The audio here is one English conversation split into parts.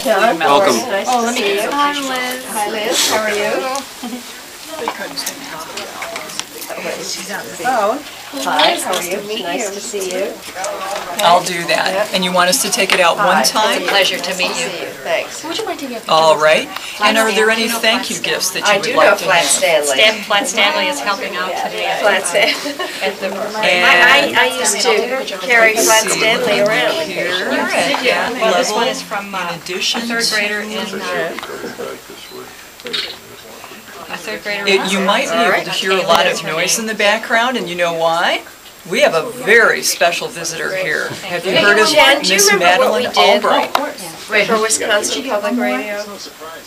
John. Welcome. Nice to see you. Hi, Liz. Hi, Liz. How are you? Oh, hi. How are you? Nice to see you. I'll do that. And you want us to take it out one time? It's a pleasure to meet you. Thanks. Would you mind taking a picture? All right. And are there any thank you gifts that I you do would know like to Flat have? Stanley. Flat Stanley is helping out today. Flat Stanley. And I used to carry Flat Stanley around. here, Yeah. Well, this one level is from in addition a third grader to- You might be able to hear a lot of noise in the background, and you know why? We have a very special visitor here. Have you heard of Jen, do you Miss remember what we Madeleine did? Albright? For Wisconsin Public Radio?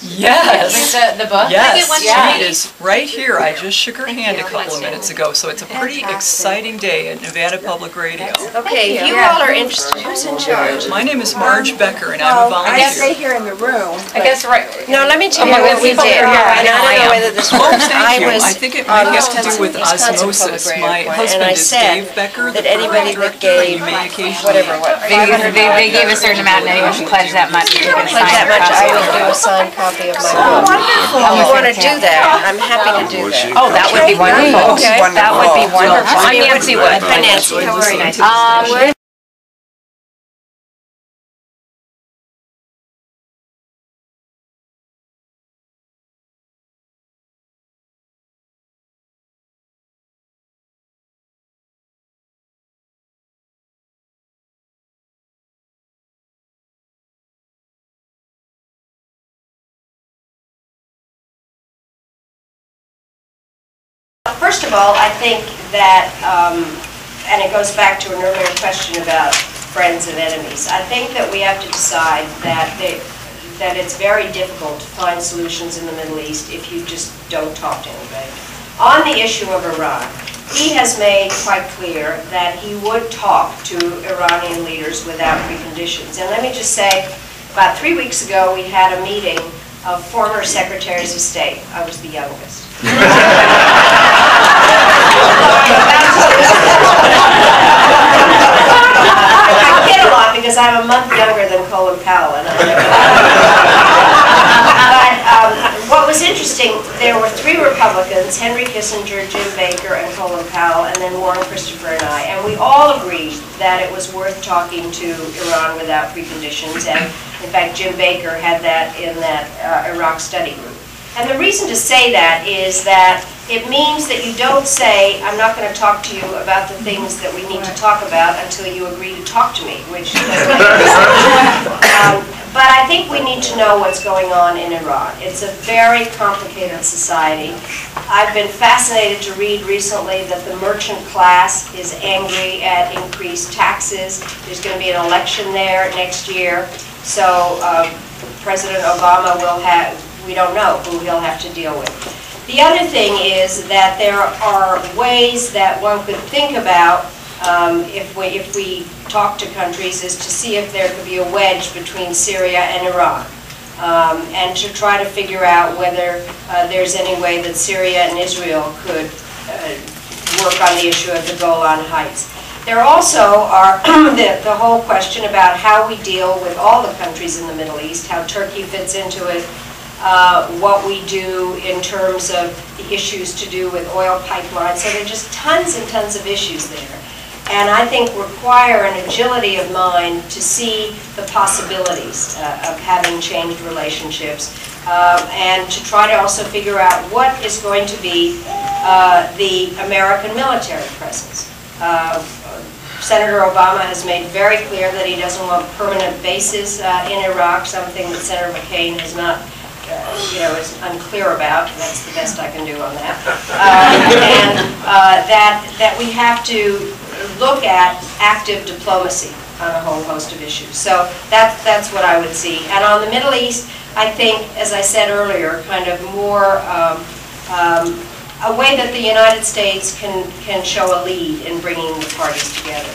Yes. the book. Yes, Yeah. she is right here. I just shook her hand a couple of minutes ago, so it's a pretty exciting day at Nevada Public Radio. Okay, if you all are interested, who's in charge? My name is Marge Becker, and I'm a I guess they volunteer. here in the room. I guess right. No, let me tell you what we did. And I don't know whether this works. Thank you. was I think it on might have to do Wisconsin- with Wisconsin osmosis. Public My Radio, husband and I is said Dave Becker, the that anybody program that director, and you gave may occasionally... whatever, They gave a certain amount, and anyone who pledged that much, you can like sign that a much, I copy. will do a signed copy of my book. If you want to do that, I'm happy to do that. Oh, that would be wonderful. Okay. That would be wonderful. I I'm mean, Nancy Wood. Hi, Nancy, how are you? We're First of all, I think that, and it goes back to an earlier question about friends and enemies, I think that we have to decide that it's very difficult to find solutions in the Middle East if you just don't talk to anybody. On the issue of Iran, he has made quite clear that he would talk to Iranian leaders without preconditions. And let me just say, about 3 weeks ago, we had a meeting of former secretaries of state. I was the youngest. I get a lot because I'm a month younger than Colin Powell. But what was interesting, there were 3 Republicans, Henry Kissinger, Jim Baker, and Colin Powell, and then Warren Christopher and I, and we all agreed that it was worth talking to Iran without preconditions, and in fact Jim Baker had that in that Iraq study group. And the reason to say that is that it means that you don't say, I'm not going to talk to you about the things that we need to talk about until you agree to talk to me, which but I think we need to know what's going on in Iran. It's a very complicated society. I've been fascinated to read recently that the merchant class is angry at increased taxes. There's going to be an election there next year. So President Obama will have, we don't know who he'll have to deal with. The other thing is that there are ways that one could think about if we talk to countries is to see if there could be a wedge between Syria and Iran, and to try to figure out whether there's any way that Syria and Israel could work on the issue of the Golan Heights. There also are the whole question about how we deal with all the countries in the Middle East, how Turkey fits into it, what we do in terms of the issues to do with oil pipelines. So there are just tons and tons of issues there. And I think require an agility of mind to see the possibilities of having changed relationships, and to try to also figure out what is going to be the American military presence. Senator Obama has made very clear that he doesn't want permanent bases in Iraq, something that Senator McCain has not is unclear about. That's the best I can do on that. And that we have to look at active diplomacy on a whole host of issues. So that's what I would see. And on the Middle East, I think, as I said earlier, kind of more a way that the United States can show a lead in bringing the parties together.